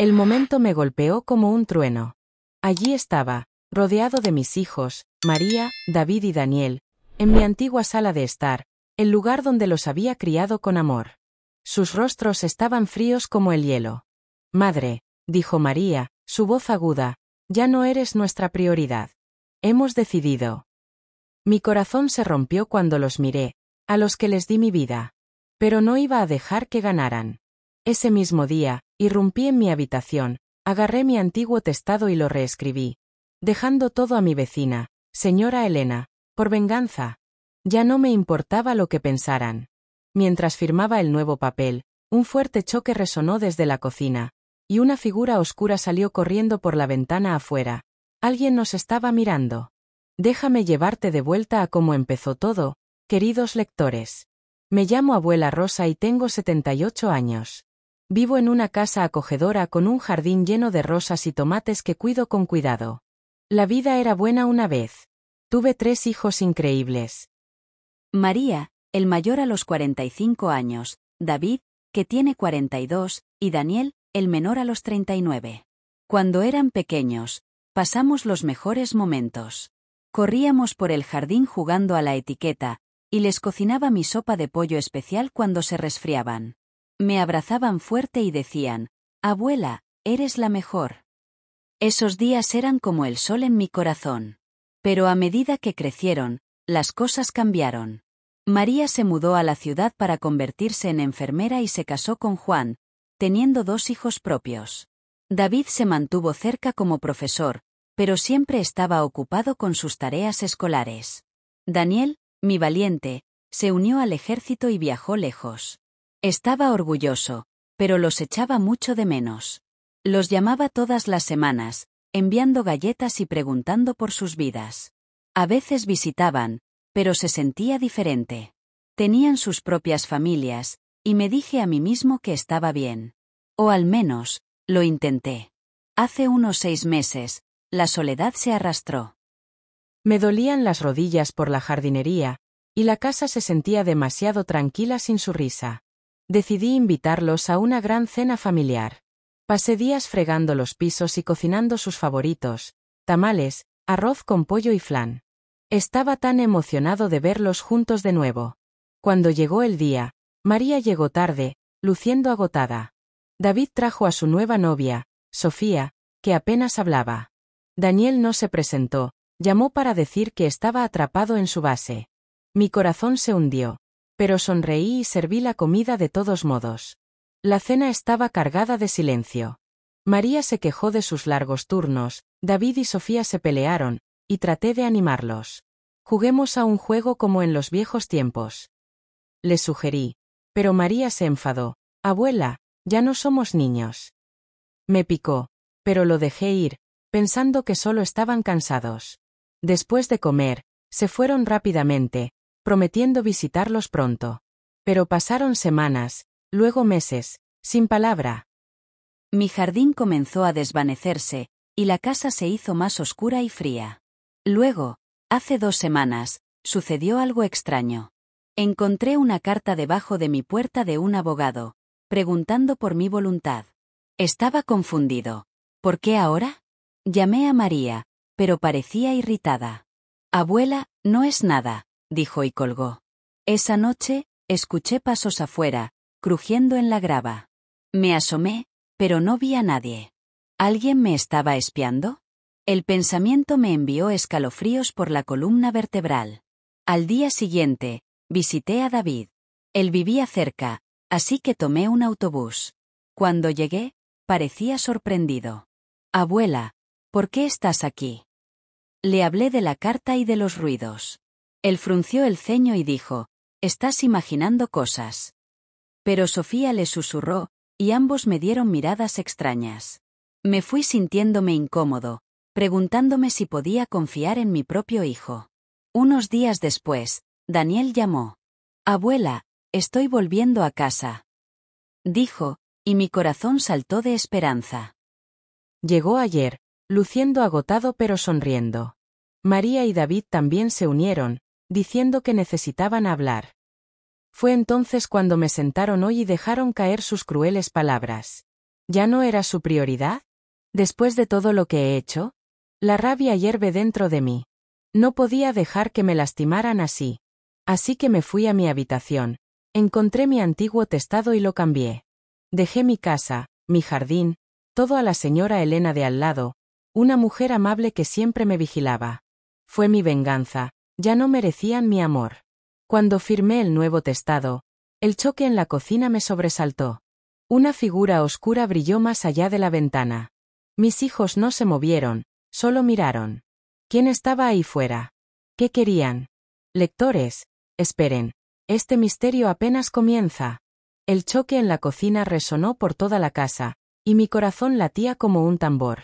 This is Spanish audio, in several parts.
El momento me golpeó como un trueno. Allí estaba, rodeado de mis hijos, María, David y Daniel, en mi antigua sala de estar, el lugar donde los había criado con amor. Sus rostros estaban fríos como el hielo. Madre, dijo María, su voz aguda, ya no eres nuestra prioridad. Hemos decidido. Mi corazón se rompió cuando los miré, a los que les di mi vida. Pero no iba a dejar que ganaran. Ese mismo día, irrumpí en mi habitación, agarré mi antiguo testado y lo reescribí, dejando todo a mi vecina, señora Elena, por venganza. Ya no me importaba lo que pensaran. Mientras firmaba el nuevo papel, un fuerte choque resonó desde la cocina, y una figura oscura salió corriendo por la ventana afuera. Alguien nos estaba mirando. Déjame llevarte de vuelta a cómo empezó todo, queridos lectores. Me llamo Abuela Rosa y tengo 78 años. Vivo en una casa acogedora con un jardín lleno de rosas y tomates que cuido con cuidado. La vida era buena una vez. Tuve 3 hijos increíbles. María, el mayor a los 45 años, David, que tiene 42, y Daniel, el menor a los 39. Cuando eran pequeños, pasamos los mejores momentos. Corríamos por el jardín jugando a la etiqueta, y les cocinaba mi sopa de pollo especial cuando se resfriaban. Me abrazaban fuerte y decían, abuela, eres la mejor. Esos días eran como el sol en mi corazón. Pero a medida que crecieron, las cosas cambiaron. María se mudó a la ciudad para convertirse en enfermera y se casó con Juan, teniendo 2 hijos propios. David se mantuvo cerca como profesor, pero siempre estaba ocupado con sus tareas escolares. Daniel, mi valiente, se unió al ejército y viajó lejos. Estaba orgulloso, pero los echaba mucho de menos. Los llamaba todas las semanas, enviando galletas y preguntando por sus vidas. A veces visitaban, pero se sentía diferente. Tenían sus propias familias, y me dije a mí mismo que estaba bien. O al menos, lo intenté. Hace unos 6 meses, la soledad se arrastró. Me dolían las rodillas por la jardinería, y la casa se sentía demasiado tranquila sin su risa. Decidí invitarlos a una gran cena familiar. Pasé días fregando los pisos y cocinando sus favoritos, tamales, arroz con pollo y flan. Estaba tan emocionado de verlos juntos de nuevo. Cuando llegó el día, María llegó tarde, luciendo agotada. David trajo a su nueva novia, Sofía, que apenas hablaba. Daniel no se presentó, llamó para decir que estaba atrapado en su base. Mi corazón se hundió, pero sonreí y serví la comida de todos modos. La cena estaba cargada de silencio. María se quejó de sus largos turnos, David y Sofía se pelearon, y traté de animarlos. Juguemos a un juego como en los viejos tiempos. Les sugerí. Pero María se enfadó. Abuela, ya no somos niños. Me picó, pero lo dejé ir, pensando que solo estaban cansados. Después de comer, se fueron rápidamente, prometiendo visitarlos pronto. Pero pasaron semanas, luego meses, sin palabra. Mi jardín comenzó a desvanecerse, y la casa se hizo más oscura y fría. Luego, hace 2 semanas, sucedió algo extraño. Encontré una carta debajo de mi puerta de un abogado, preguntando por mi voluntad. Estaba confundido. ¿Por qué ahora? Llamé a María, pero parecía irritada. Abuela, no es nada, dijo y colgó. Esa noche, escuché pasos afuera, crujiendo en la grava. Me asomé, pero no vi a nadie. ¿Alguien me estaba espiando? El pensamiento me envió escalofríos por la columna vertebral. Al día siguiente, visité a David. Él vivía cerca, así que tomé un autobús. Cuando llegué, parecía sorprendido. Abuela, ¿por qué estás aquí? Le hablé de la carta y de los ruidos. Él frunció el ceño y dijo, estás imaginando cosas. Pero Sofía le susurró, y ambos me dieron miradas extrañas. Me fui sintiéndome incómodo, preguntándome si podía confiar en mi propio hijo. Unos días después, Daniel llamó. Abuela, estoy volviendo a casa. Dijo, y mi corazón saltó de esperanza. Llegó ayer, luciendo agotado pero sonriendo. María y David también se unieron, diciendo que necesitaban hablar. Fue entonces cuando me sentaron hoy y dejaron caer sus crueles palabras. ¿Ya no era su prioridad? Después de todo lo que he hecho, la rabia hierve dentro de mí. No podía dejar que me lastimaran así. Así que me fui a mi habitación. Encontré mi antiguo testado y lo cambié. Dejé mi casa, mi jardín, todo a la señora Elena de al lado, una mujer amable que siempre me vigilaba. Fue mi venganza, ya no merecían mi amor. Cuando firmé el nuevo testado, el choque en la cocina me sobresaltó. Una figura oscura brilló más allá de la ventana. Mis hijos no se movieron, solo miraron. ¿Quién estaba ahí fuera? ¿Qué querían? Lectores, esperen. Este misterio apenas comienza. El choque en la cocina resonó por toda la casa, y mi corazón latía como un tambor.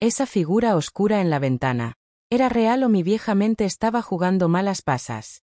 Esa figura oscura en la ventana, ¿era real o mi vieja mente estaba jugando malas pasas?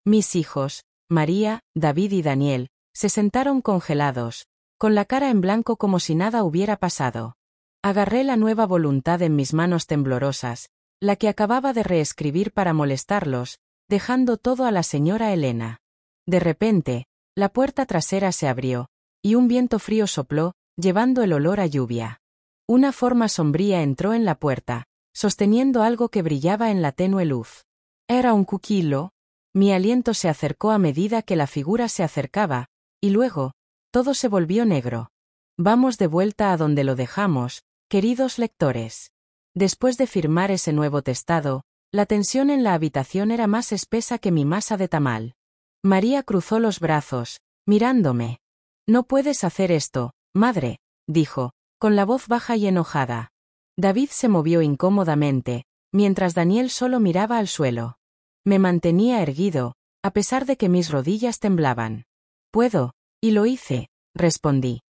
Mis hijos, María, David y Daniel, se sentaron congelados, con la cara en blanco como si nada hubiera pasado. Agarré la nueva voluntad en mis manos temblorosas, la que acababa de reescribir para molestarlos, dejando todo a la señora Elena. De repente, la puerta trasera se abrió, y un viento frío sopló, llevando el olor a lluvia. Una forma sombría entró en la puerta, sosteniendo algo que brillaba en la tenue luz. Era un cuquilo. Mi aliento se acercó a medida que la figura se acercaba, y luego, todo se volvió negro. Vamos de vuelta a donde lo dejamos, queridos lectores. Después de firmar ese nuevo testado, la tensión en la habitación era más espesa que mi masa de tamal. María cruzó los brazos, mirándome. No puedes hacer esto, madre, dijo, con la voz baja y enojada. David se movió incómodamente, mientras Daniel solo miraba al suelo. Me mantenía erguido, a pesar de que mis rodillas temblaban. Puedo, y lo hice, respondí.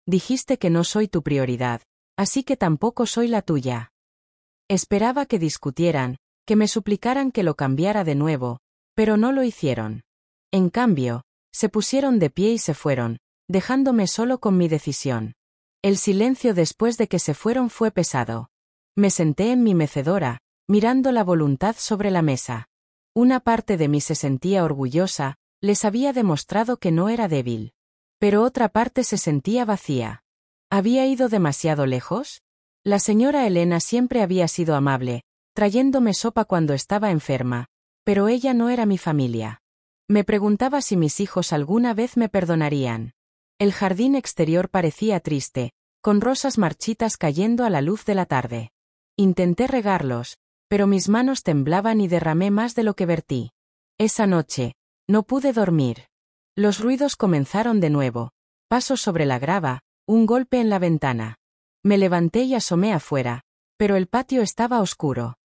Dijiste que no soy tu prioridad, así que tampoco soy la tuya. Esperaba que discutieran, que me suplicaran que lo cambiara de nuevo, pero no lo hicieron. En cambio, se pusieron de pie y se fueron, dejándome solo con mi decisión. El silencio después de que se fueron fue pesado. Me senté en mi mecedora, mirando la voluntad sobre la mesa. Una parte de mí se sentía orgullosa, les había demostrado que no era débil. Pero otra parte se sentía vacía. ¿Había ido demasiado lejos? La señora Elena siempre había sido amable, trayéndome sopa cuando estaba enferma, pero ella no era mi familia. Me preguntaba si mis hijos alguna vez me perdonarían. El jardín exterior parecía triste, con rosas marchitas cayendo a la luz de la tarde. Intenté regarlos, pero mis manos temblaban y derramé más de lo que vertí. Esa noche, no pude dormir. Los ruidos comenzaron de nuevo, pasos sobre la grava, un golpe en la ventana. Me levanté y asomé afuera, pero el patio estaba oscuro.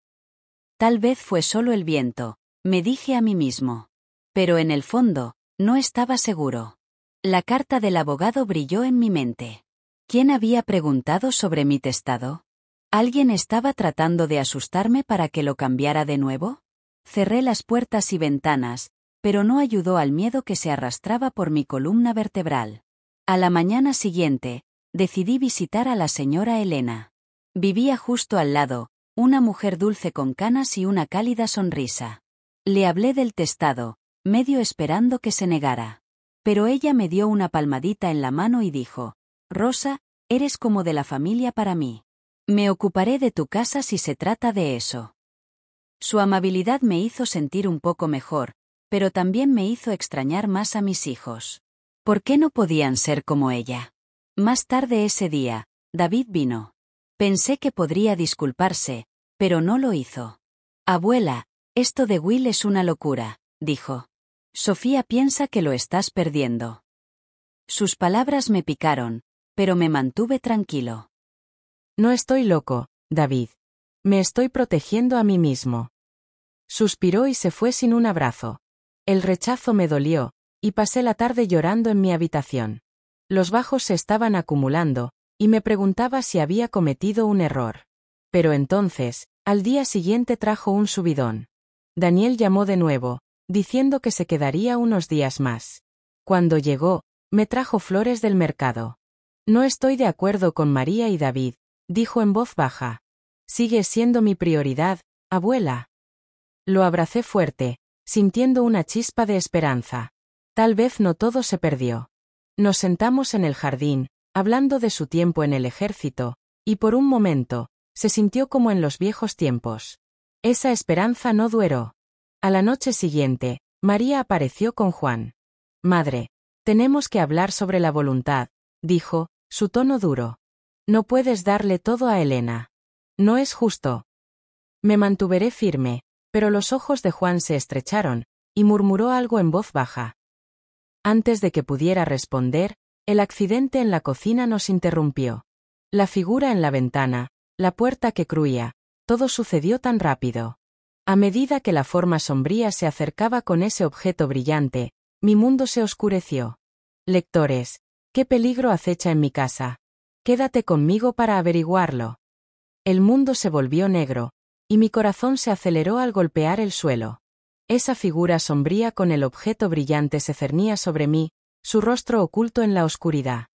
Tal vez fue solo el viento, me dije a mí mismo. Pero en el fondo, no estaba seguro. La carta del abogado brilló en mi mente. ¿Quién había preguntado sobre mi testado? ¿Alguien estaba tratando de asustarme para que lo cambiara de nuevo? Cerré las puertas y ventanas, pero no ayudó al miedo que se arrastraba por mi columna vertebral. A la mañana siguiente, decidí visitar a la señora Elena. Vivía justo al lado, una mujer dulce con canas y una cálida sonrisa. Le hablé del testado, medio esperando que se negara. Pero ella me dio una palmadita en la mano y dijo: «Rosa, eres como de la familia para mí. Me ocuparé de tu casa si se trata de eso». Su amabilidad me hizo sentir un poco mejor, pero también me hizo extrañar más a mis hijos. ¿Por qué no podían ser como ella? Más tarde ese día, David vino. Pensé que podría disculparse, pero no lo hizo. «Abuela, esto de Will es una locura», dijo. «Sofía piensa que lo estás perdiendo». Sus palabras me picaron, pero me mantuve tranquilo. No estoy loco, David. Me estoy protegiendo a mí mismo. Suspiró y se fue sin un abrazo. El rechazo me dolió, y pasé la tarde llorando en mi habitación. Los bajos se estaban acumulando, y me preguntaba si había cometido un error. Pero entonces, al día siguiente trajo un subidón. Daniel llamó de nuevo, diciendo que se quedaría unos días más. Cuando llegó, me trajo flores del mercado. «No estoy de acuerdo con María y David», dijo en voz baja. «Sigue siendo mi prioridad, abuela». Lo abracé fuerte, sintiendo una chispa de esperanza. Tal vez no todo se perdió. Nos sentamos en el jardín, hablando de su tiempo en el ejército, y por un momento, se sintió como en los viejos tiempos. Esa esperanza no duró. A la noche siguiente, María apareció con Juan. «Madre, tenemos que hablar sobre la voluntad», dijo, su tono duro. «No puedes darle todo a Elena. No es justo». Me mantuve firme, pero los ojos de Juan se estrecharon, y murmuró algo en voz baja. Antes de que pudiera responder, el accidente en la cocina nos interrumpió. La figura en la ventana, la puerta que cruía, todo sucedió tan rápido. A medida que la forma sombría se acercaba con ese objeto brillante, mi mundo se oscureció. Lectores, ¿qué peligro acecha en mi casa? Quédate conmigo para averiguarlo. El mundo se volvió negro, y mi corazón se aceleró al golpear el suelo. Esa figura sombría con el objeto brillante se cernía sobre mí, su rostro oculto en la oscuridad.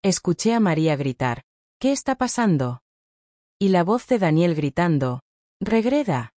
Escuché a María gritar, «¿Qué está pasando?» Y la voz de Daniel gritando, «¡Regreda!».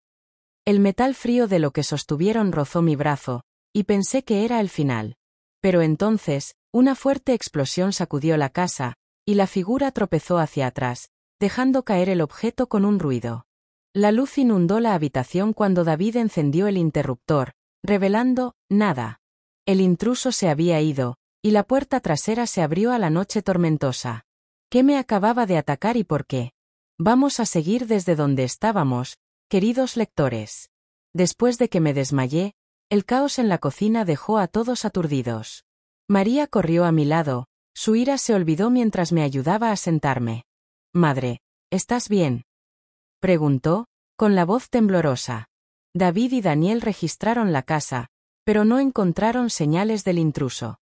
El metal frío de lo que sostuvieron rozó mi brazo, y pensé que era el final. Pero entonces, una fuerte explosión sacudió la casa, y la figura tropezó hacia atrás, dejando caer el objeto con un ruido. La luz inundó la habitación cuando David encendió el interruptor, revelando, nada. El intruso se había ido, y la puerta trasera se abrió a la noche tormentosa. ¿Qué me acababa de atacar y por qué? Vamos a seguir desde donde estábamos, queridos lectores. Después de que me desmayé, el caos en la cocina dejó a todos aturdidos. María corrió a mi lado, su ira se olvidó mientras me ayudaba a sentarme. «Madre, ¿estás bien?», preguntó, con la voz temblorosa. David y Daniel registraron la casa, pero no encontraron señales del intruso.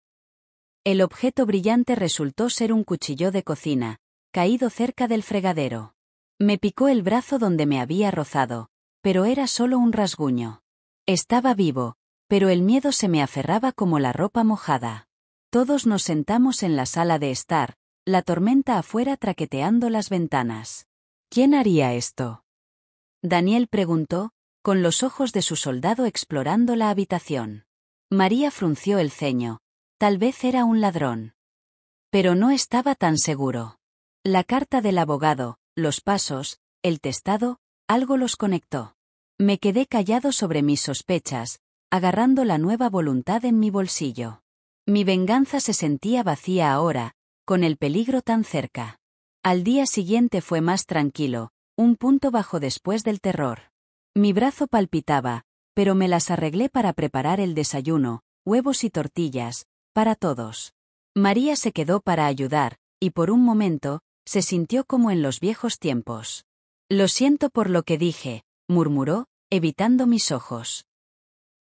El objeto brillante resultó ser un cuchillo de cocina, caído cerca del fregadero. Me picó el brazo donde me había rozado, pero era solo un rasguño. Estaba vivo, pero el miedo se me aferraba como la ropa mojada. Todos nos sentamos en la sala de estar, la tormenta afuera traqueteando las ventanas. ¿Quién haría esto?, Daniel preguntó, con los ojos de su soldado explorando la habitación. María frunció el ceño. Tal vez era un ladrón. Pero no estaba tan seguro. La carta del abogado, los pasos, el testado, algo los conectó. Me quedé callado sobre mis sospechas, agarrando la nueva voluntad en mi bolsillo. Mi venganza se sentía vacía ahora, con el peligro tan cerca. Al día siguiente fue más tranquilo, un punto bajo después del terror. Mi brazo palpitaba, pero me las arreglé para preparar el desayuno, huevos y tortillas, para todos. María se quedó para ayudar, y por un momento, se sintió como en los viejos tiempos. «Lo siento por lo que dije», murmuró, evitando mis ojos.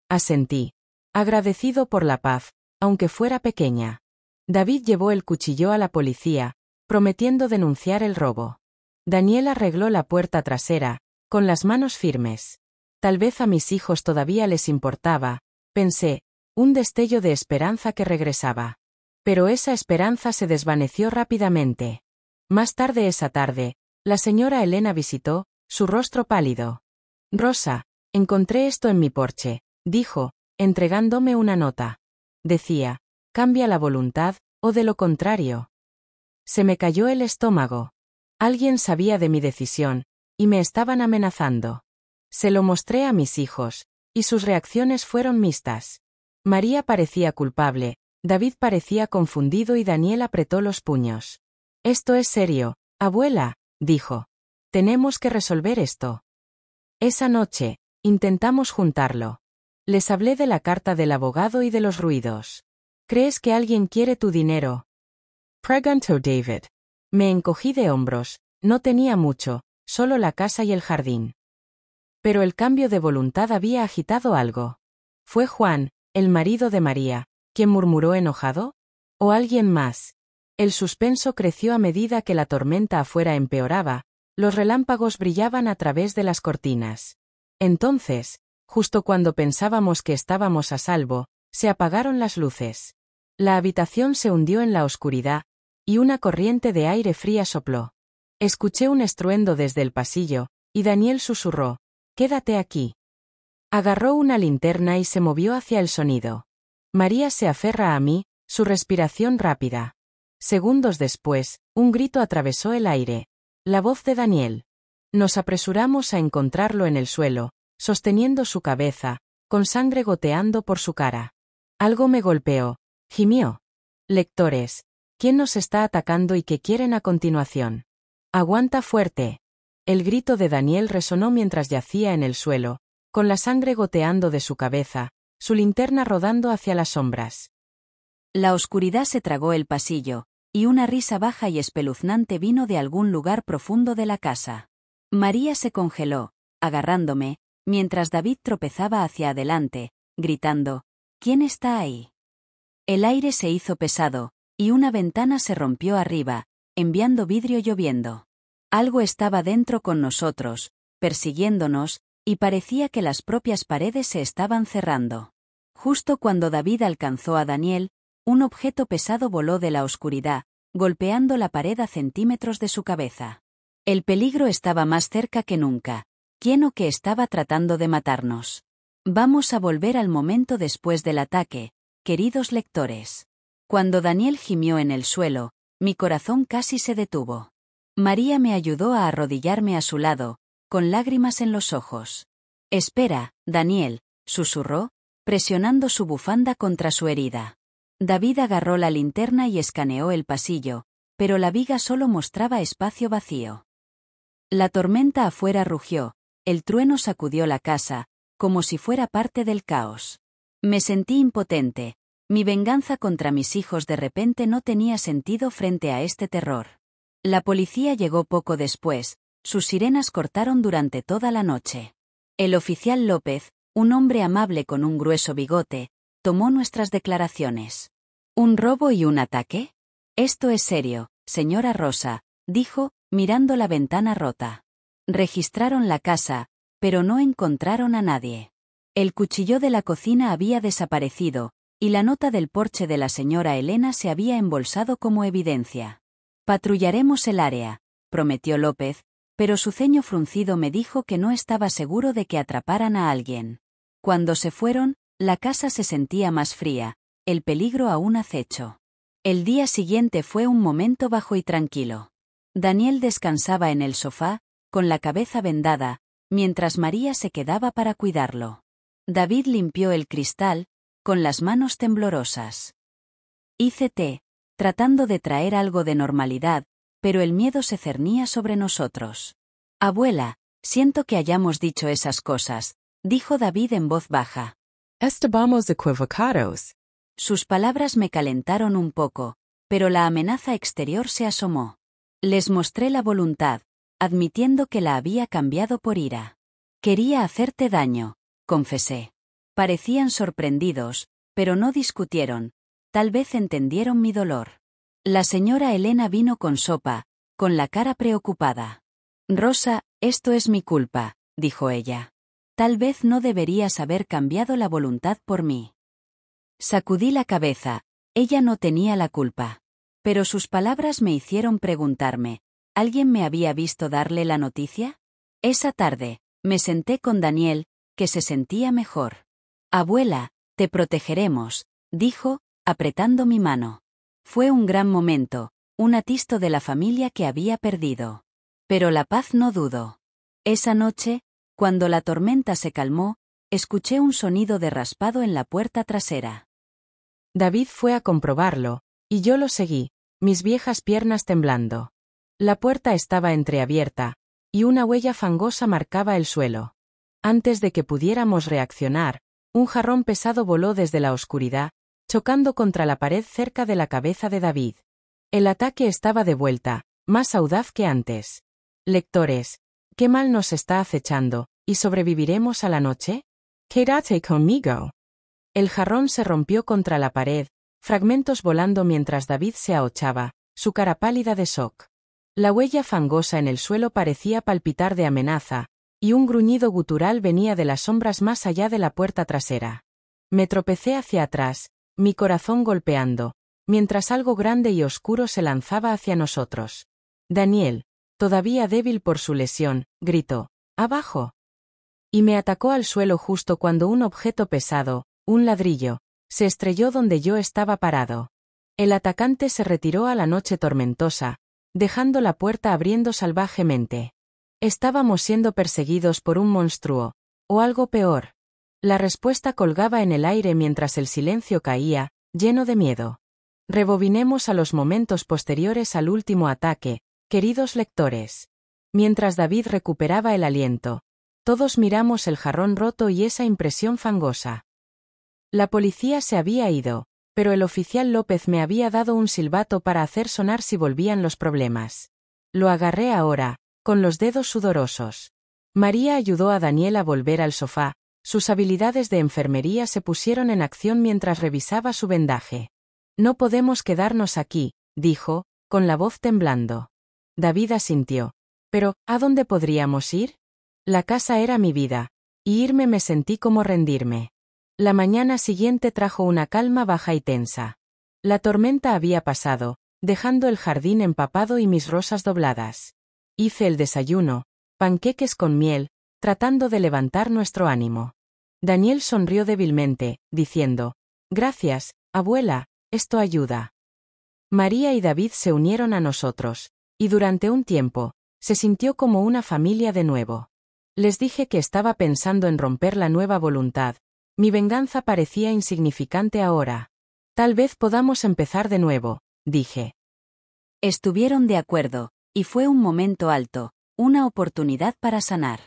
Asentí, agradecido por la paz, aunque fuera pequeña. David llevó el cuchillo a la policía, prometiendo denunciar el robo. Daniel arregló la puerta trasera, con las manos firmes. Tal vez a mis hijos todavía les importaba, pensé, un destello de esperanza que regresaba. Pero esa esperanza se desvaneció rápidamente. Más tarde esa tarde, la señora Elena visitó, su rostro pálido. «Rosa, encontré esto en mi porche», dijo, entregándome una nota. Decía, «Cambia la voluntad, o de lo contrario». Se me cayó el estómago. Alguien sabía de mi decisión, y me estaban amenazando. Se lo mostré a mis hijos, y sus reacciones fueron mixtas. María parecía culpable, David parecía confundido y Daniel apretó los puños. «Esto es serio, abuela», dijo. «Tenemos que resolver esto». Esa noche, intentamos juntarlo. Les hablé de la carta del abogado y de los ruidos. «¿Crees que alguien quiere tu dinero?», preguntó David. Me encogí de hombros, no tenía mucho, solo la casa y el jardín. Pero el cambio de voluntad había agitado algo. ¿Fue Juan, el marido de María, quien murmuró enojado? ¿O alguien más? El suspenso creció a medida que la tormenta afuera empeoraba, los relámpagos brillaban a través de las cortinas. Entonces, justo cuando pensábamos que estábamos a salvo, se apagaron las luces. La habitación se hundió en la oscuridad, y una corriente de aire fría sopló. Escuché un estruendo desde el pasillo, y Daniel susurró, «Quédate aquí». Agarró una linterna y se movió hacia el sonido. María se aferra a mí, su respiración rápida. Segundos después, un grito atravesó el aire. La voz de Daniel. Nos apresuramos a encontrarlo en el suelo, sosteniendo su cabeza, con sangre goteando por su cara. Algo me golpeó. Gimió. Lectores. ¿Quién nos está atacando y qué quieren a continuación? Aguanta fuerte. El grito de Daniel resonó mientras yacía en el suelo, con la sangre goteando de su cabeza, su linterna rodando hacia las sombras. La oscuridad se tragó el pasillo, y una risa baja y espeluznante vino de algún lugar profundo de la casa. María se congeló, agarrándome, mientras David tropezaba hacia adelante, gritando, ¿quién está ahí? El aire se hizo pesado, y una ventana se rompió arriba, enviando vidrio lloviendo. Algo estaba dentro con nosotros, persiguiéndonos, y parecía que las propias paredes se estaban cerrando. Justo cuando David alcanzó a Daniel, un objeto pesado voló de la oscuridad, golpeando la pared a centímetros de su cabeza. El peligro estaba más cerca que nunca. ¿Quién o qué estaba tratando de matarnos? Vamos a volver al momento después del ataque, queridos lectores. Cuando Daniel gimió en el suelo, mi corazón casi se detuvo. María me ayudó a arrodillarme a su lado, con lágrimas en los ojos. Espera, Daniel, susurró, presionando su bufanda contra su herida. David agarró la linterna y escaneó el pasillo, pero la viga solo mostraba espacio vacío. La tormenta afuera rugió, el trueno sacudió la casa, como si fuera parte del caos. Me sentí impotente. Mi venganza contra mis hijos de repente no tenía sentido frente a este terror. La policía llegó poco después, sus sirenas cortaron durante toda la noche. El oficial López, un hombre amable con un grueso bigote, tomó nuestras declaraciones. ¿Un robo y un ataque? Esto es serio, señora Rosa, dijo, mirando la ventana rota. Registraron la casa, pero no encontraron a nadie. El cuchillo de la cocina había desaparecido, y la nota del porche de la señora Elena se había embolsado como evidencia. Patrullaremos el área, prometió López, pero su ceño fruncido me dijo que no estaba seguro de que atraparan a alguien. Cuando se fueron, la casa se sentía más fría, el peligro aún acecho. El día siguiente fue un momento bajo y tranquilo. Daniel descansaba en el sofá, con la cabeza vendada, mientras María se quedaba para cuidarlo. David limpió el cristal, con las manos temblorosas. Hice té, tratando de traer algo de normalidad, pero el miedo se cernía sobre nosotros. Abuela, siento que hayamos dicho esas cosas, dijo David en voz baja. Estábamos equivocados. Sus palabras me calentaron un poco, pero la amenaza exterior se asomó. Les mostré la voluntad, admitiendo que la había cambiado por ira. Quería hacerte daño, confesé. Parecían sorprendidos, pero no discutieron, tal vez entendieron mi dolor. La señora Elena vino con sopa, con la cara preocupada. Rosa, esto es mi culpa, dijo ella. Tal vez no deberías haber cambiado la voluntad por mí. Sacudí la cabeza, ella no tenía la culpa. Pero sus palabras me hicieron preguntarme, ¿alguien me había visto darle la noticia? Esa tarde, me senté con Daniel, que se sentía mejor. Abuela, te protegeremos, dijo, apretando mi mano. Fue un gran momento, un atisto de la familia que había perdido. Pero la paz no dudó. Esa noche, cuando la tormenta se calmó, escuché un sonido de raspado en la puerta trasera. David fue a comprobarlo, y yo lo seguí, mis viejas piernas temblando. La puerta estaba entreabierta, y una huella fangosa marcaba el suelo. Antes de que pudiéramos reaccionar, un jarrón pesado voló desde la oscuridad, chocando contra la pared cerca de la cabeza de David. El ataque estaba de vuelta, más audaz que antes. Lectores, ¿qué mal nos está acechando, y sobreviviremos a la noche? Quédate conmigo. El jarrón se rompió contra la pared, fragmentos volando mientras David se ahochaba, su cara pálida de shock. La huella fangosa en el suelo parecía palpitar de amenaza, y un gruñido gutural venía de las sombras más allá de la puerta trasera. Me tropecé hacia atrás, mi corazón golpeando, mientras algo grande y oscuro se lanzaba hacia nosotros. Daniel, todavía débil por su lesión, gritó, ¡abajo! Y me atacó al suelo justo cuando un objeto pesado, un ladrillo, se estrelló donde yo estaba parado. El atacante se retiró a la noche tormentosa, dejando la puerta abriendo salvajemente. Estábamos siendo perseguidos por un monstruo, o algo peor. La respuesta colgaba en el aire mientras el silencio caía, lleno de miedo. Rebobinemos a los momentos posteriores al último ataque, queridos lectores. Mientras David recuperaba el aliento, todos miramos el jarrón roto y esa impresión fangosa. La policía se había ido, pero el oficial López me había dado un silbato para hacer sonar si volvían los problemas. Lo agarré ahora, con los dedos sudorosos. María ayudó a Daniel a volver al sofá, sus habilidades de enfermería se pusieron en acción mientras revisaba su vendaje. No podemos quedarnos aquí, dijo, con la voz temblando. David asintió. Pero, ¿a dónde podríamos ir? La casa era mi vida, y irme me sentí como rendirme. La mañana siguiente trajo una calma baja y tensa. La tormenta había pasado, dejando el jardín empapado y mis rosas dobladas. Hice el desayuno, panqueques con miel, tratando de levantar nuestro ánimo. Daniel sonrió débilmente, diciendo, «Gracias, abuela, esto ayuda». María y David se unieron a nosotros, y durante un tiempo, se sintió como una familia de nuevo. Les dije que estaba pensando en romper la nueva voluntad. Mi venganza parecía insignificante ahora. Tal vez podamos empezar de nuevo, dije. Estuvieron de acuerdo, y fue un momento alto, una oportunidad para sanar.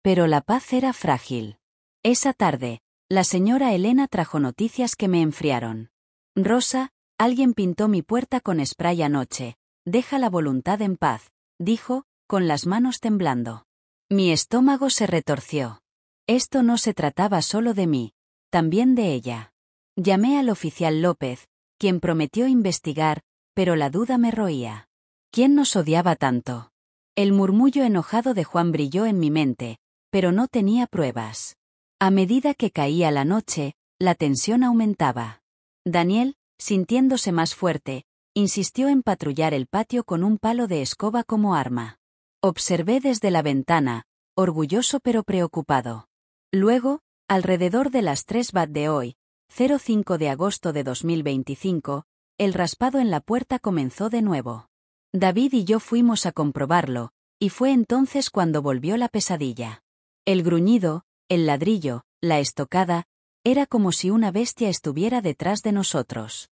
Pero la paz era frágil. Esa tarde, la señora Elena trajo noticias que me enfriaron. Rosa, alguien pintó mi puerta con spray anoche. Deja la voluntad en paz, dijo, con las manos temblando. Mi estómago se retorció. Esto no se trataba solo de mí, también de ella. Llamé al oficial López, quien prometió investigar, pero la duda me roía. ¿Quién nos odiaba tanto? El murmullo enojado de Juan brilló en mi mente, pero no tenía pruebas. A medida que caía la noche, la tensión aumentaba. Daniel, sintiéndose más fuerte, insistió en patrullar el patio con un palo de escoba como arma. Observé desde la ventana, orgulloso pero preocupado. Luego, alrededor de las 3 bat de hoy, 05 de agosto de 2025, el raspado en la puerta comenzó de nuevo. David y yo fuimos a comprobarlo, y fue entonces cuando volvió la pesadilla. El gruñido, el ladrillo, la estocada, era como si una bestia estuviera detrás de nosotros.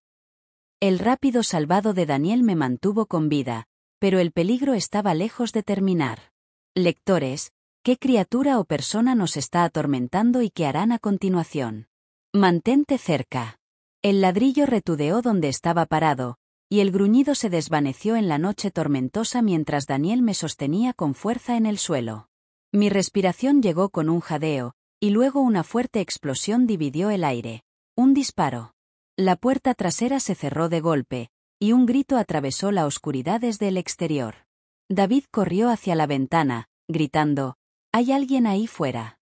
El rápido salvado de Daniel me mantuvo con vida, pero el peligro estaba lejos de terminar. Lectores, ¿qué criatura o persona nos está atormentando y qué harán a continuación? Mantente cerca. El ladrillo retudeó donde estaba parado, y el gruñido se desvaneció en la noche tormentosa mientras Daniel me sostenía con fuerza en el suelo. Mi respiración llegó con un jadeo, y luego una fuerte explosión dividió el aire. Un disparo. La puerta trasera se cerró de golpe, y un grito atravesó la oscuridad desde el exterior. David corrió hacia la ventana, gritando, «¡Hay alguien ahí fuera!».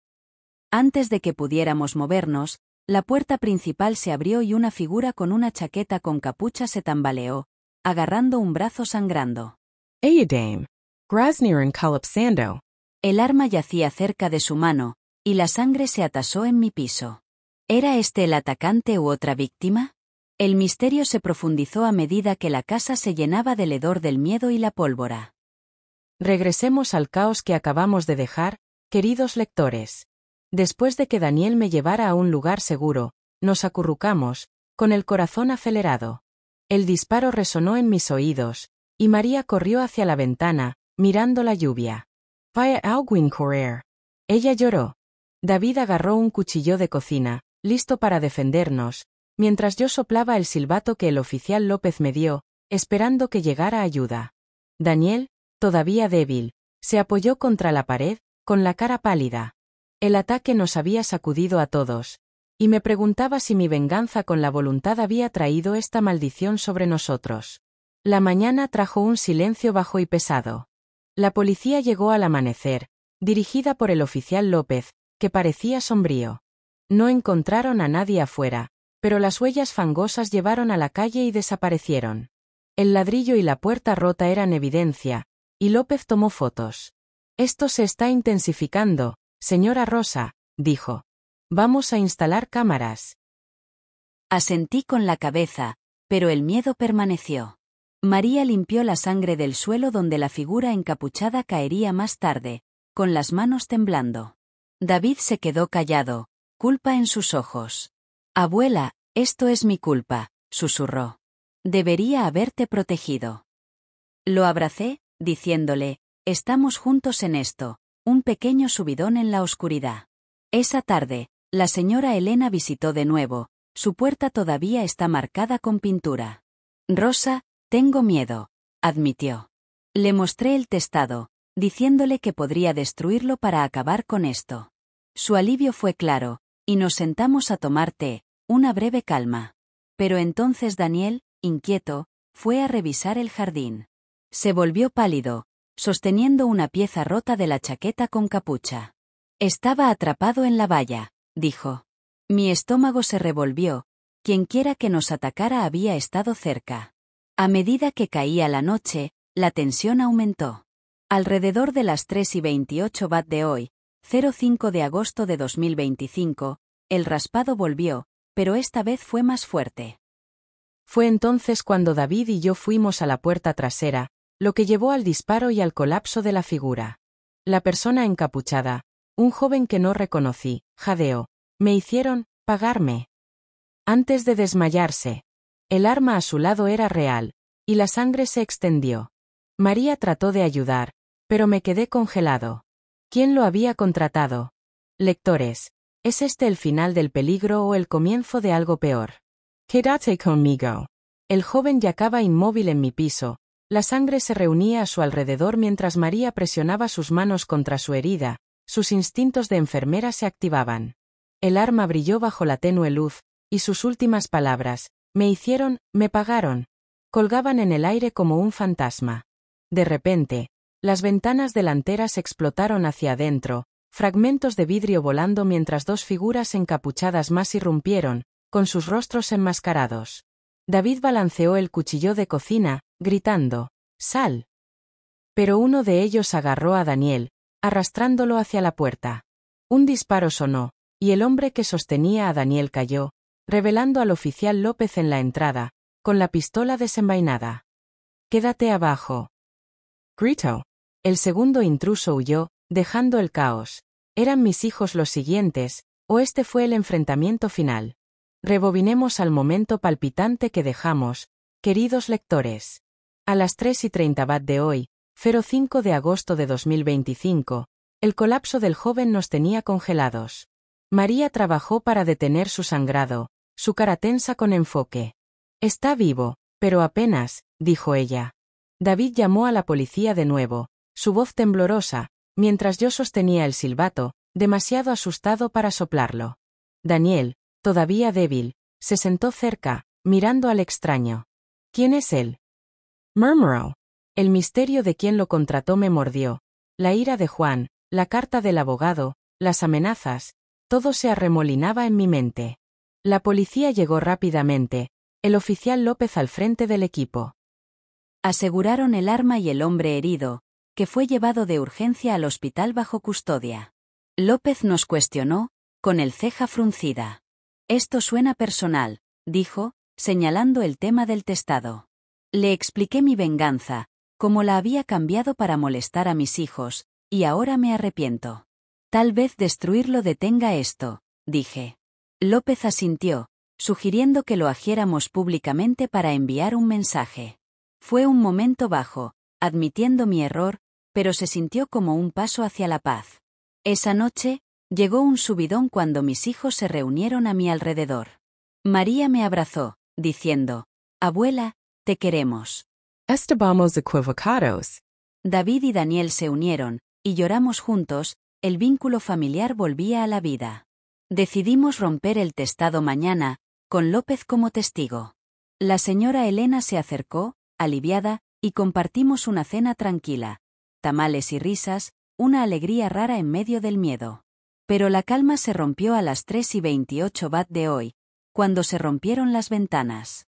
Antes de que pudiéramos movernos, la puerta principal se abrió y una figura con una chaqueta con capucha se tambaleó, agarrando un brazo sangrando. «Ayadame. Grasniren collapsando». El arma yacía cerca de su mano, y la sangre se atasó en mi piso. ¿Era este el atacante u otra víctima? El misterio se profundizó a medida que la casa se llenaba del hedor del miedo y la pólvora. Regresemos al caos que acabamos de dejar, queridos lectores. Después de que Daniel me llevara a un lugar seguro, nos acurrucamos, con el corazón acelerado. El disparo resonó en mis oídos, y María corrió hacia la ventana, mirando la lluvia. «Vaya alguien correr». Ella lloró. David agarró un cuchillo de cocina, listo para defendernos, mientras yo soplaba el silbato que el oficial López me dio, esperando que llegara ayuda. Daniel, todavía débil, se apoyó contra la pared, con la cara pálida. El ataque nos había sacudido a todos, y me preguntaba si mi venganza con la voluntad había traído esta maldición sobre nosotros. La mañana trajo un silencio bajo y pesado. La policía llegó al amanecer, dirigida por el oficial López, que parecía sombrío. No encontraron a nadie afuera, pero las huellas fangosas llevaron a la calle y desaparecieron. El ladrillo y la puerta rota eran evidencia, y López tomó fotos. «Esto se está intensificando, señora Rosa», dijo. «Vamos a instalar cámaras». Asentí con la cabeza, pero el miedo permaneció. María limpió la sangre del suelo donde la figura encapuchada caería más tarde, con las manos temblando. David se quedó callado, culpa en sus ojos. Abuela, esto es mi culpa, susurró. Debería haberte protegido. Lo abracé, diciéndole, estamos juntos en esto, un pequeño subidón en la oscuridad. Esa tarde, la señora Elena visitó de nuevo, su puerta todavía está marcada con pintura. Rosa, tengo miedo, admitió. Le mostré el testado, diciéndole que podría destruirlo para acabar con esto. Su alivio fue claro, y nos sentamos a tomar té, una breve calma. Pero entonces Daniel, inquieto, fue a revisar el jardín. Se volvió pálido, sosteniendo una pieza rota de la chaqueta con capucha. Estaba atrapado en la valla, dijo. Mi estómago se revolvió, quienquiera que nos atacara había estado cerca. A medida que caía la noche, la tensión aumentó. Alrededor de las 3:28 bat de hoy, 05 de agosto de 2025, el raspado volvió, pero esta vez fue más fuerte. Fue entonces cuando David y yo fuimos a la puerta trasera, lo que llevó al disparo y al colapso de la figura. La persona encapuchada, un joven que no reconocí, jadeó. Me hicieron pagarme. Antes de desmayarse. El arma a su lado era real, y la sangre se extendió. María trató de ayudar, pero me quedé congelado. ¿Quién lo había contratado? Lectores, ¿es este el final del peligro o el comienzo de algo peor? Quédate conmigo. El joven yacaba inmóvil en mi piso, la sangre se reunía a su alrededor mientras María presionaba sus manos contra su herida, sus instintos de enfermera se activaban. El arma brilló bajo la tenue luz, y sus últimas palabras, me pagaron, colgaban en el aire como un fantasma. De repente, las ventanas delanteras explotaron hacia adentro, fragmentos de vidrio volando mientras dos figuras encapuchadas más irrumpieron, con sus rostros enmascarados. David balanceó el cuchillo de cocina, gritando, ¡sal! Pero uno de ellos agarró a Daniel, arrastrándolo hacia la puerta. Un disparo sonó, y el hombre que sostenía a Daniel cayó, revelando al oficial López en la entrada, con la pistola desenvainada. «Quédate abajo», gritó. El segundo intruso huyó, dejando el caos. ¿Eran mis hijos los siguientes, o este fue el enfrentamiento final? Rebobinemos al momento palpitante que dejamos, queridos lectores. A las 3:30 bat de hoy, 05 de agosto de 2025, el colapso del joven nos tenía congelados. María trabajó para detener su sangrado, su cara tensa con enfoque. Está vivo, pero apenas, dijo ella. David llamó a la policía de nuevo, su voz temblorosa, mientras yo sostenía el silbato, demasiado asustado para soplarlo. Daniel, todavía débil, se sentó cerca, mirando al extraño. ¿Quién es él?, murmuró. El misterio de quién lo contrató me mordió. La ira de Juan, la carta del abogado, las amenazas, todo se arremolinaba en mi mente. La policía llegó rápidamente, el oficial López al frente del equipo. Aseguraron el arma y el hombre herido, que fue llevado de urgencia al hospital bajo custodia. López nos cuestionó, con el ceja fruncida. Esto suena personal, dijo, señalando el tema del testado. Le expliqué mi venganza, cómo la había cambiado para molestar a mis hijos, y ahora me arrepiento. Tal vez destruirlo detenga esto, dije. López asintió, sugiriendo que lo hiciéramos públicamente para enviar un mensaje. Fue un momento bajo, admitiendo mi error, pero se sintió como un paso hacia la paz. Esa noche, llegó un subidón cuando mis hijos se reunieron a mi alrededor. María me abrazó, diciendo, «Abuela, te queremos». Estábamos equivocados. David y Daniel se unieron, y lloramos juntos, el vínculo familiar volvía a la vida. Decidimos romper el testado mañana, con López como testigo. La señora Elena se acercó, aliviada, y compartimos una cena tranquila. Tamales y risas, una alegría rara en medio del miedo. Pero la calma se rompió a las 3:28 bat de hoy, cuando se rompieron las ventanas.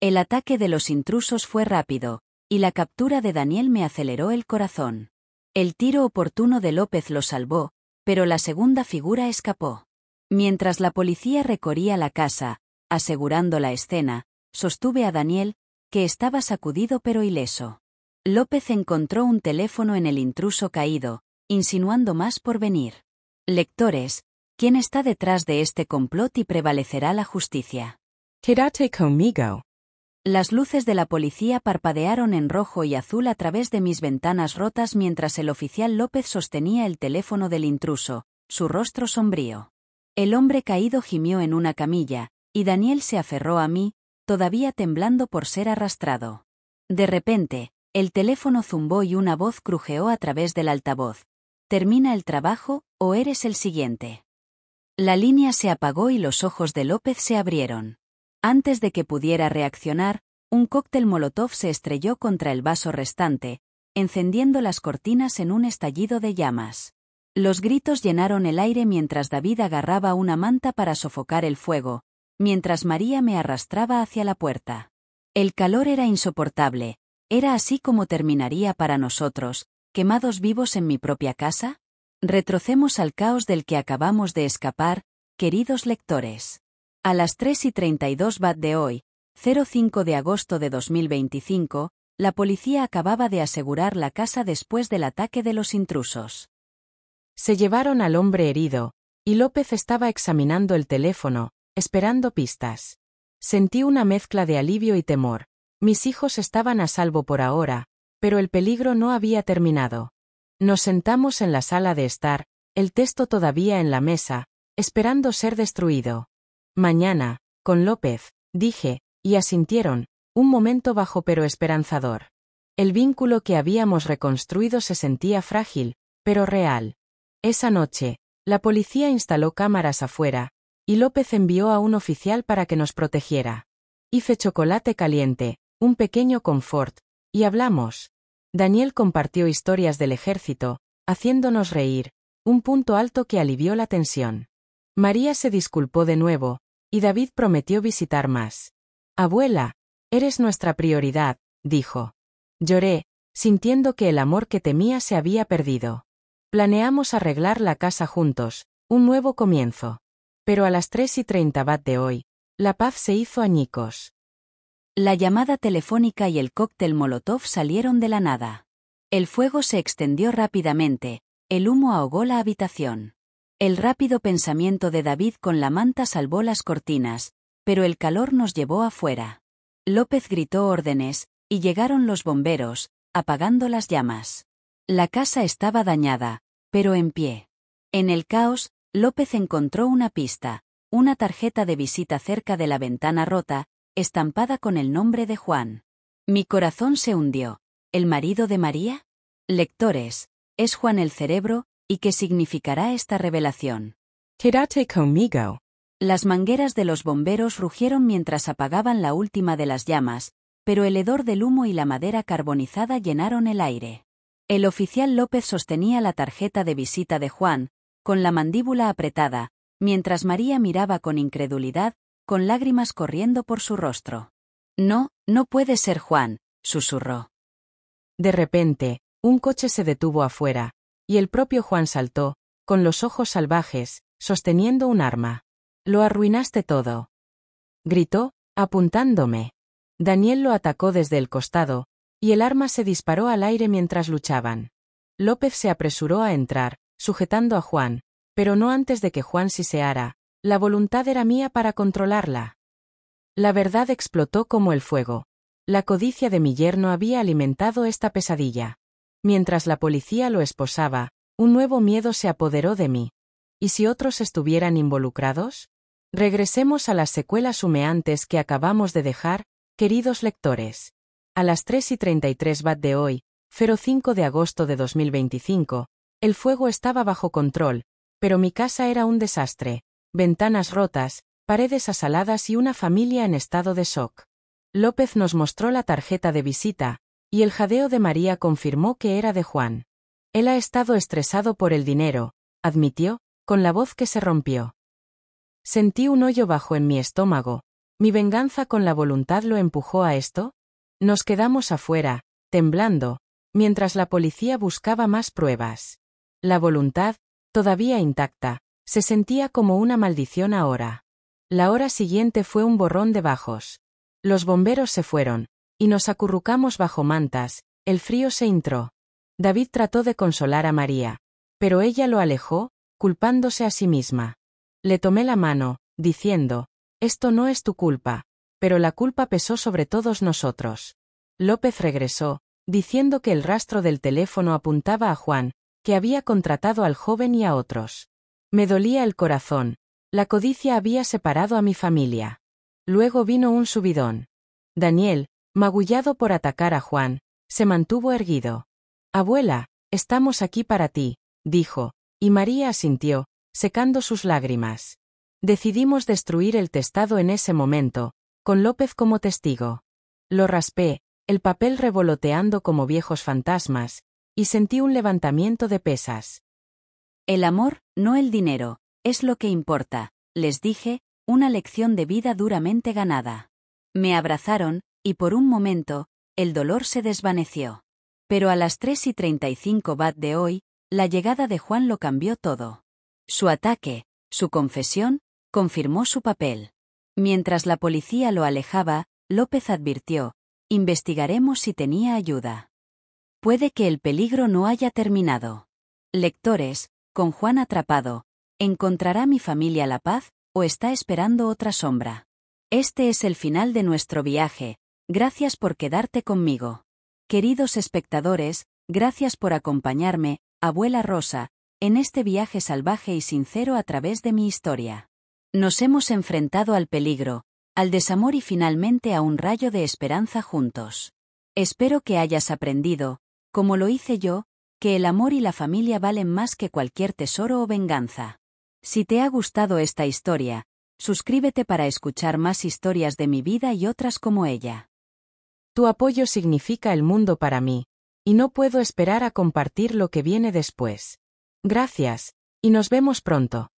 El ataque de los intrusos fue rápido, y la captura de Daniel me aceleró el corazón. El tiro oportuno de López lo salvó, pero la segunda figura escapó. Mientras la policía recorría la casa, asegurando la escena, sostuve a Daniel, que estaba sacudido pero ileso. López encontró un teléfono en el intruso caído, insinuando más por venir. Lectores, ¿quién está detrás de este complot y prevalecerá la justicia? Quédate conmigo. Las luces de la policía parpadearon en rojo y azul a través de mis ventanas rotas mientras el oficial López sostenía el teléfono del intruso, su rostro sombrío. El hombre caído gimió en una camilla, y Daniel se aferró a mí, todavía temblando por ser arrastrado. De repente, el teléfono zumbó y una voz crujeó a través del altavoz. ¿Termina el trabajo, o eres el siguiente? La línea se apagó y los ojos de López se abrieron. Antes de que pudiera reaccionar, un cóctel molotov se estrelló contra el vaso restante, encendiendo las cortinas en un estallido de llamas. Los gritos llenaron el aire mientras David agarraba una manta para sofocar el fuego, mientras María me arrastraba hacia la puerta. El calor era insoportable. ¿Era así como terminaría para nosotros, quemados vivos en mi propia casa? Retrocemos al caos del que acabamos de escapar, queridos lectores. A las 3:32 bat de hoy, 05 de agosto de 2025, la policía acababa de asegurar la casa después del ataque de los intrusos. Se llevaron al hombre herido, y López estaba examinando el teléfono, esperando pistas. Sentí una mezcla de alivio y temor. Mis hijos estaban a salvo por ahora, pero el peligro no había terminado. Nos sentamos en la sala de estar, el texto todavía en la mesa, esperando ser destruido. Mañana, con López, dije, y asintieron, un momento bajo pero esperanzador. El vínculo que habíamos reconstruido se sentía frágil, pero real. Esa noche, la policía instaló cámaras afuera, y López envió a un oficial para que nos protegiera. Hice chocolate caliente, un pequeño confort, y hablamos. Daniel compartió historias del ejército, haciéndonos reír, un punto alto que alivió la tensión. María se disculpó de nuevo, y David prometió visitar más. Abuela, eres nuestra prioridad, dijo. Lloré, sintiendo que el amor que temía se había perdido. Planeamos arreglar la casa juntos, un nuevo comienzo. Pero a las 3:30 bat de hoy, la paz se hizo añicos. La llamada telefónica y el cóctel molotov salieron de la nada. El fuego se extendió rápidamente, el humo ahogó la habitación. El rápido pensamiento de David con la manta salvó las cortinas, pero el calor nos llevó afuera. López gritó órdenes, y llegaron los bomberos, apagando las llamas. La casa estaba dañada, pero en pie. En el caos, López encontró una pista, una tarjeta de visita cerca de la ventana rota, estampada con el nombre de Juan. Mi corazón se hundió. ¿El marido de María? Lectores, ¿es Juan el cerebro? ¿Y qué significará esta revelación? Quédate conmigo. Las mangueras de los bomberos rugieron mientras apagaban la última de las llamas, pero el hedor del humo y la madera carbonizada llenaron el aire. El oficial López sostenía la tarjeta de visita de Juan, con la mandíbula apretada, mientras María miraba con incredulidad, con lágrimas corriendo por su rostro. No, no puede ser Juan, susurró. De repente, un coche se detuvo afuera, y el propio Juan saltó, con los ojos salvajes, sosteniendo un arma. Lo arruinaste todo. Gritó, apuntándome. Daniel lo atacó desde el costado, y el arma se disparó al aire mientras luchaban. López se apresuró a entrar, sujetando a Juan, pero no antes de que Juan siseara. La voluntad era mía para controlarla. La verdad explotó como el fuego. La codicia de mi yerno había alimentado esta pesadilla. Mientras la policía lo esposaba, un nuevo miedo se apoderó de mí. ¿Y si otros estuvieran involucrados? Regresemos a las secuelas humeantes que acabamos de dejar, queridos lectores. A las 3:33 bat de hoy, 05 de agosto de 2025, el fuego estaba bajo control, pero mi casa era un desastre. Ventanas rotas, paredes asaladas y una familia en estado de shock. López nos mostró la tarjeta de visita, y el jadeo de María confirmó que era de Juan. Él ha estado estresado por el dinero, admitió, con la voz que se rompió. Sentí un hoyo bajo en mi estómago. ¿Mi venganza con la voluntad lo empujó a esto? Nos quedamos afuera, temblando, mientras la policía buscaba más pruebas. La voluntad, todavía intacta, se sentía como una maldición ahora. La hora siguiente fue un borrón de bajos. Los bomberos se fueron, y nos acurrucamos bajo mantas, el frío se entró. David trató de consolar a María, pero ella lo alejó, culpándose a sí misma. Le tomé la mano, diciendo, esto no es tu culpa, pero la culpa pesó sobre todos nosotros. López regresó, diciendo que el rastro del teléfono apuntaba a Juan, que había contratado al joven y a otros. Me dolía el corazón. La codicia había separado a mi familia. Luego vino un subidón. Daniel, magullado por atacar a Juan, se mantuvo erguido. Abuela, estamos aquí para ti, dijo, y María asintió, secando sus lágrimas. Decidimos destruir el testado en ese momento, con López como testigo. Lo raspé, el papel revoloteando como viejos fantasmas, y sentí un levantamiento de pesas. El amor, no el dinero, es lo que importa, les dije, una lección de vida duramente ganada. Me abrazaron, y por un momento, el dolor se desvaneció. Pero a las 3:35 bat de hoy, la llegada de Juan lo cambió todo. Su ataque, su confesión, confirmó su papel. Mientras la policía lo alejaba, López advirtió, investigaremos si tenía ayuda. Puede que el peligro no haya terminado. Lectores, con Juan atrapado, ¿encontrará mi familia la paz, o está esperando otra sombra? Este es el final de nuestro viaje, gracias por quedarte conmigo. Queridos espectadores, gracias por acompañarme, abuela Rosa, en este viaje salvaje y sincero a través de mi historia. Nos hemos enfrentado al peligro, al desamor y finalmente a un rayo de esperanza juntos. Espero que hayas aprendido, como lo hice yo, que el amor y la familia valen más que cualquier tesoro o venganza. Si te ha gustado esta historia, suscríbete para escuchar más historias de mi vida y otras como ella. Tu apoyo significa el mundo para mí, y no puedo esperar a compartir lo que viene después. Gracias, y nos vemos pronto.